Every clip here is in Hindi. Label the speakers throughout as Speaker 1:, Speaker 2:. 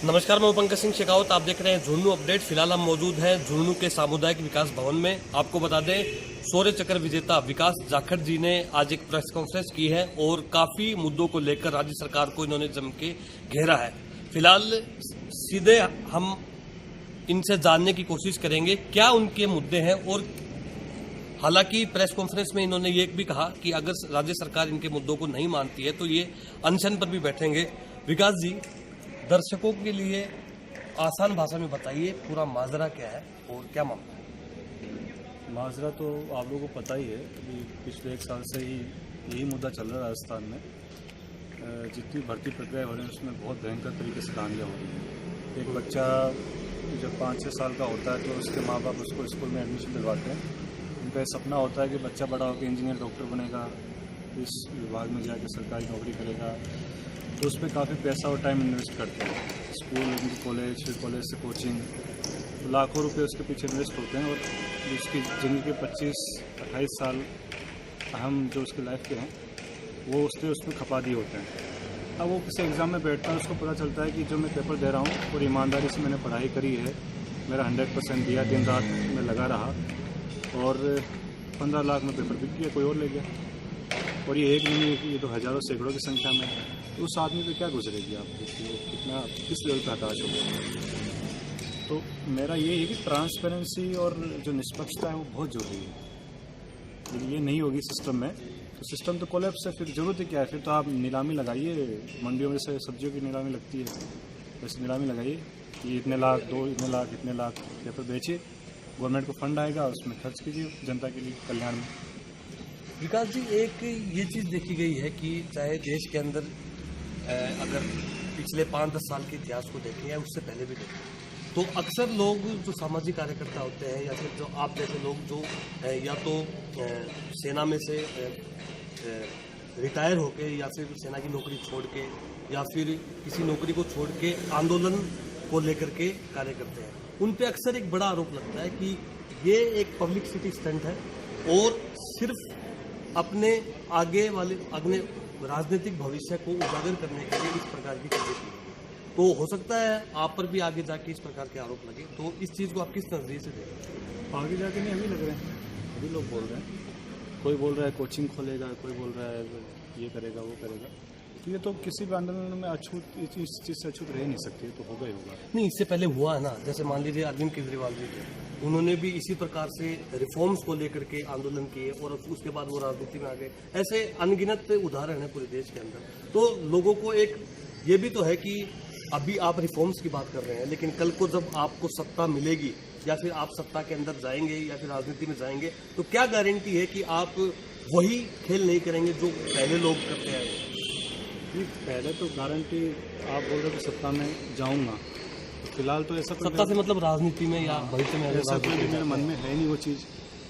Speaker 1: नमस्कार, मैं पंकज सिंह शेखावत। आप देख रहे हैं झुंझुनू अपडेट। फिलहाल हम मौजूद हैं झुंझुनू के सामुदायिक विकास भवन में। आपको बता दें, शौर्य चक्र विजेता विकास जाखड़ जी ने आज एक प्रेस कॉन्फ्रेंस की है और काफी मुद्दों को लेकर राज्य सरकार को इन्होंने जम के घेरा है। फिलहाल सीधे हम इनसे जानने की कोशिश करेंगे क्या उनके मुद्दे हैं। और हालांकि प्रेस कॉन्फ्रेंस में इन्होंने ये भी कहा कि अगर राज्य सरकार इनके मुद्दों को नहीं मानती है तो ये अनशन पर भी बैठेंगे। विकास जी, दर्शकों के लिए आसान भाषा में बताइए पूरा माजरा क्या है और क्या मामला है।
Speaker 2: माजरा तो आप लोगों को पता ही है कि पिछले एक साल से ही यही मुद्दा चल रहा है राजस्थान में। जितनी भर्ती प्रक्रिया हो रही है उसमें बहुत भयंकर तरीके से धांधलियाँ हो रही हैं। एक बच्चा जब 5-6 साल का होता है तो उसके माँ बाप उसको स्कूल में एडमिशन दिलवाते हैं। उनका सपना होता है कि बच्चा बड़ा होकर इंजीनियर डॉक्टर बनेगा, इस विभाग में जाकर सरकारी नौकरी करेगा, तो उस पर काफ़ी पैसा और टाइम इन्वेस्ट करते हैं। स्कूल, कॉलेज, फिर कॉलेज से कोचिंग, तो लाखों रुपए उसके पीछे इन्वेस्ट होते हैं। और उसकी ज़िंदगी के 25-28 साल अहम जो उसकी लाइफ के हैं वो उसमें खपा दिए होते हैं। अब वो किसी एग्ज़ाम में बैठता है, उसको पता चलता है कि जो मैं पेपर दे रहा हूँ और ईमानदारी से मैंने पढ़ाई करी है, मेरा 100% दिया, दिन रात में लगा रहा, और 15 लाख में पेपर बिक गया, कोई और ले गया। और ये एक नहीं है कि ये तो हज़ारों सैकड़ों की संख्या में है। तो उस आदमी पे क्या गुजरेगी आपको कि वो कितना किस लेवल पर हताश होगा। तो मेरा ये है कि ट्रांसपेरेंसी और जो निष्पक्षता है वो बहुत ज़रूरी है। यदि ये नहीं होगी सिस्टम में तो सिस्टम तो कोलैप्स है। फिर ज़रूरत ही क्या है? फिर तो आप नीलामी लगाइए, मंडियों में से सब्जियों की नीलामी लगती है, वैसे नीलामी लगाइए कि इतने लाख दो, इतने लाख पेपर बेचिए, गवर्नमेंट को फंड आएगा, उसमें खर्च कीजिए जनता के लिए कल्याण में।
Speaker 1: विकास जी, एक ये चीज़ देखी गई है कि चाहे देश के अंदर अगर पिछले 5-10 साल के इतिहास को देखें या उससे पहले भी देखें, तो अक्सर लोग जो सामाजिक कार्यकर्ता होते हैं या फिर जो आप जैसे लोग जो या तो सेना में से रिटायर होके या फिर सेना की नौकरी छोड़ के या फिर किसी नौकरी को छोड़ के आंदोलन को लेकर के कार्य करते हैं, उन पे अक्सर एक बड़ा आरोप लगता है कि ये एक पब्लिसिटी स्टंट है और सिर्फ अपने अगले राजनीतिक भविष्य को उजागर करने के लिए इस प्रकार की चीजें की। तो हो सकता है आप पर भी आगे जाके इस प्रकार के आरोप लगे, तो इस चीज़ को आप किस नजरिए से देखें?
Speaker 2: आगे जाके नहीं, अभी लग रहे हैं, अभी लोग बोल रहे हैं। कोई बोल रहा है कोचिंग खोलेगा, कोई बोल रहा है ये करेगा वो करेगा। तो ये तो किसी भी आंदोलन में अछूत, इस चीज़ से अछूत रह नहीं सकती, तो होगा ही होगा।
Speaker 1: नहीं, इससे पहले हुआ है ना, जैसे मान लीजिए अरविंद केजरीवाल जी थे, उन्होंने भी इसी प्रकार से रिफॉर्म्स को लेकर के आंदोलन किए और उसके बाद वो राजनीति में आ गए। ऐसे अनगिनत उदाहरण है पूरे देश के अंदर। तो लोगों को एक ये भी तो है कि अभी आप रिफॉर्म्स की बात कर रहे हैं, लेकिन कल को जब आपको सत्ता मिलेगी या फिर आप सत्ता के अंदर जाएंगे या फिर राजनीति में जाएंगे, तो क्या गारंटी है कि आप वही खेल नहीं करेंगे जो पहले लोग करते हैं?
Speaker 2: पहले तो गारंटी आप बोल रहे हो कि सत्ता में जाऊंगा, तो फिलहाल तो ऐसा
Speaker 1: सत्ता से मतलब राजनीति में या भविष्य में
Speaker 2: ऐसा कोई मेरे मन में है नहीं वो चीज़।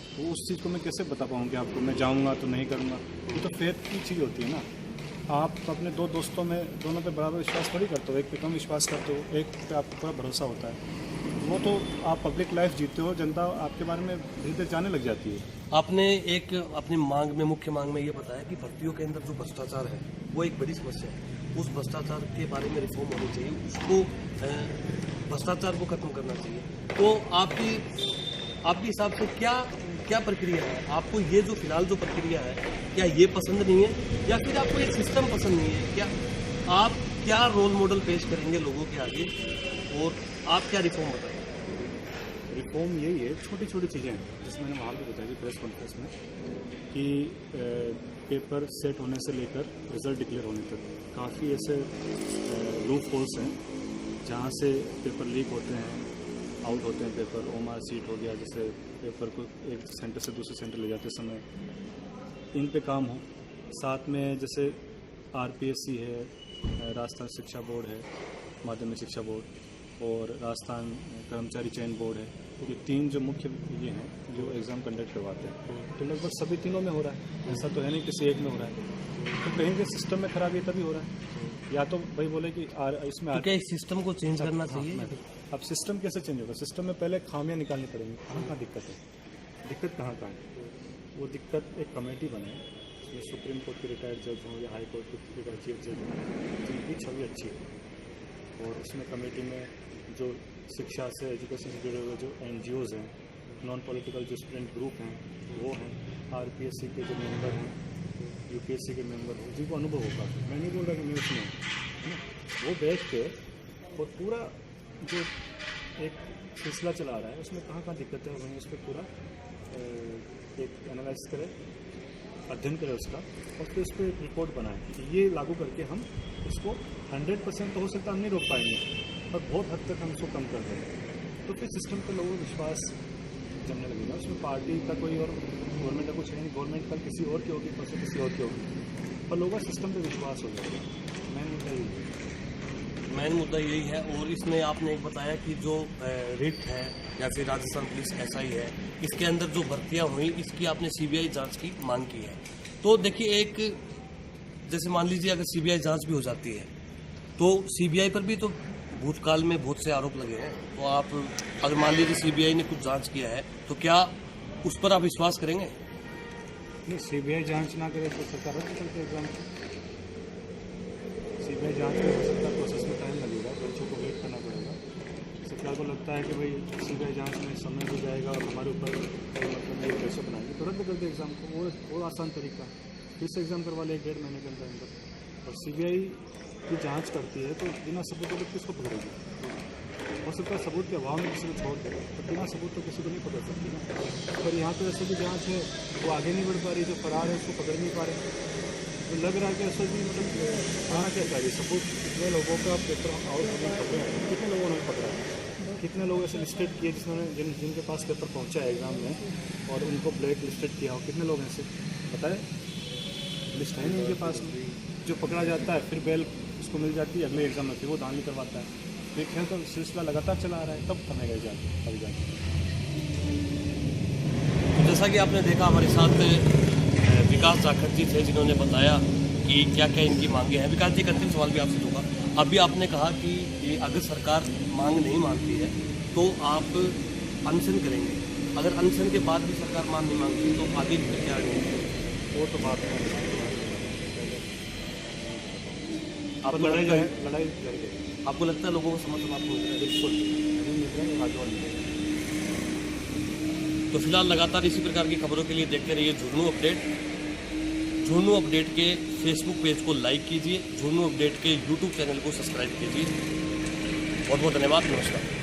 Speaker 2: तो उस चीज़ को मैं कैसे बता पाऊँ कि आपको मैं जाऊंगा तो नहीं करूँगा? ये तो फेथ की चीज़ होती है ना। आप अपने दो दोस्तों में दोनों पे बराबर विश्वास थोड़ी करते हो, एक पे कम विश्वास करते हो, एक पे आपको पूरा भरोसा होता है। वो तो आप पब्लिक लाइफ जीते हो, जनता आपके बारे में धीरे धीरे जाने लग जाती है।
Speaker 1: आपने एक अपनी मांग में, मुख्य मांग में ये बताया कि भर्तियों के अंदर जो भ्रष्टाचार है वो एक बड़ी समस्या है। उस भ्रष्टाचार के बारे में रिफॉर्म होनी चाहिए, उसको भ्रष्टाचार को खत्म करना चाहिए। तो आपके हिसाब से क्या प्रक्रिया है? आपको ये जो फिलहाल जो प्रक्रिया है, क्या ये पसंद नहीं है या फिर आपको ये सिस्टम पसंद नहीं है? क्या आप क्या रोल मॉडल पेश करेंगे लोगों के आगे और आप क्या रिफॉर्म बताएंगे?
Speaker 2: रिफॉर्म यही है, छोटी छोटी चीज़ें हैं, जैसे मैंने वहाँ भी बताया प्रेस कॉन्फ्रेंस में कि पेपर सेट होने से लेकर रिजल्ट डिक्लेयर होने तक काफ़ी ऐसे लूप होल्स हैं जहाँ से पेपर लीक होते हैं, आउट होते हैं पेपर। ओमार सीट हो गया, जैसे पेपर को एक सेंटर से दूसरे सेंटर ले जाते समय, इन पे काम हो। साथ में जैसे RPSC है, राजस्थान शिक्षा बोर्ड है, माध्यमिक शिक्षा बोर्ड, और राजस्थान कर्मचारी चयन बोर्ड है। तो ये 3 जो मुख्य ये हैं जो एग्ज़ाम कंडक्ट करवाते हैं, तो लगभग सभी तीनों में हो रहा है। ऐसा तो है नहीं किसी एक में हो रहा है। तो कहीं भी सिस्टम में खराबी तभी हो रहा है। या तो भाई बोले कि इसमें
Speaker 1: क्या इस सिस्टम को चेंज करना चाहिए?
Speaker 2: अब सिस्टम कैसे चेंज होगा? सिस्टम में पहले खामियां निकालनी पड़ेंगी। कहाँ दिक्कत है? दिक्कत कहाँ है? वो दिक्कत एक कमेटी बने, ये सुप्रीम कोर्ट के रिटायर्ड जज हों या हाई कोर्ट के रिटायर्ड चीफ जज हों, जिनकी छवि अच्छी है, और उसमें कमेटी में जो शिक्षा से, एजुकेशन से जुड़े हुए जो NGOs हैं, नॉन पॉलिटिकल जो स्टूडेंट ग्रुप हैं वो हैं, RPSC के जो मेंबर हैं, UPSC के मेंबर हैं, जिनको अनुभव होगा। मैं नहीं बोल रहा कि मैं उसमें है ना, वो बैठ के और पूरा जो एक सिलसिला चला रहा है उसमें कहाँ कहाँ दिक्कतें हो रही हैं उस पर पूरा एक एनालाइज करे, अध्ययन करें उसका, और फिर उस पर एक रिपोर्ट बनाएं कि ये लागू करके हम इसको 100% तो हो सकता हम नहीं रोक पाएंगे, पर बहुत हद तक हम इसको कम कर देंगे। तो फिर सिस्टम पर लोगों को विश्वास जमने लगेगा। उसमें पार्टी का कोई और गवर्नमेंट का कुछ है नहीं, गवर्नमेंट कल किसी और की होगी, परसों किसी और की होगी, पर लोगों का सिस्टम पर विश्वास हो जाएगा। मेन मुद्दा यही है।
Speaker 1: मेन मुद्दा यही है। और इसमें आपने एक बताया कि जो रिट है या फिर राजस्थान पुलिस SI है, इसके अंदर जो भर्तियां हुई इसकी आपने CBI जांच की मांग की है। तो देखिए, एक जैसे मान लीजिए अगर CBI जांच भी हो जाती है तो CBI पर भी तो भूतकाल में बहुत से आरोप लगे हैं। तो आप अगर मान लीजिए CBI ने कुछ जांच किया है तो क्या उस पर आप विश्वास करेंगे?
Speaker 2: नहीं, CBI जांच ना करे तो सरकार रद्द करके एग्जाम। CBI जांच में हो सकता है प्रोसेस में टाइम लगेगा, बच्चों को वेट करना पड़ेगा। सरकार को लगता है कि भाई CBI जांच में समय भी जाएगा और हमारे ऊपर मतलब ये कैसे बनाएंगे, तो रद्द कर दे एग्ज़ाम को। वो आसान तरीका, फिर से एग्ज़ाम करवा ले 1.5 महीने के अंदर। और CBI की जांच करती है तो बिना सबूत के किसको पकड़ेगी? हो सकता है सबूत के अभाव में किसी को छोड़ दे, तो बिना सबूत तो किसी को नहीं पकड़ सकती ना। पर यहाँ तो ऐसे भी जांच है, वो आगे नहीं बढ़ पा रही, जो फरार है उसको पकड़ नहीं पा रहे। तो लग रहा है कि ऐसा भी मतलब आना क्या चाहिए सबूत। कितने लोगों का पेपर और हमने पकड़े हैं, कितने लोगों ने पकड़ा है, कितने लोग ऐसे लिस्टेड किए जिन्होंने जिनके पास पेपर पहुँचा है एग्ज़ाम में और उनको ब्लैक लिस्टेड किया हो, कितने लोग ऐसे पता है? लिस्ट है नहीं उनके पास। जो पकड़ा जाता है फिर बेल उसको मिल जाती है, अगले एग्जाम में फिर वो दान नहीं करवाता है। देखें तो सिलसिला लगातार चला आ रहा है, तब करने गए जाके अभी जाके।
Speaker 1: तो जैसा कि आपने देखा, हमारे साथ विकास जाखड़ जी थे जिन्होंने बताया कि क्या क्या इनकी मांगे हैं। विकास जी, एक अंतिम सवाल भी आपसे दूंगा। अभी आपने कहा कि ये अगर सरकार मांग नहीं मानती है तो आप अनशन करेंगे। अगर अनशन के बाद भी सरकार मांग नहीं मांगती तो आगे फिर क्या करेंगे?
Speaker 2: वो तो बात है,
Speaker 1: आपको
Speaker 2: लड़ाई
Speaker 1: लगता है
Speaker 2: लड़ेंगे।
Speaker 1: आपको लगता है लोगों को समर्थन आपको मिल रहा है?
Speaker 2: बिल्कुल नहीं मिल रहा है, आगे वाली।
Speaker 1: तो फिलहाल लगातार इसी प्रकार की खबरों के लिए देखते रहिए झुन्नू अपडेट। झुन्नू अपडेट के फेसबुक पेज को लाइक कीजिए, झुन्नू अपडेट के YouTube चैनल को सब्सक्राइब कीजिए। बहुत बहुत धन्यवाद, नमस्कार।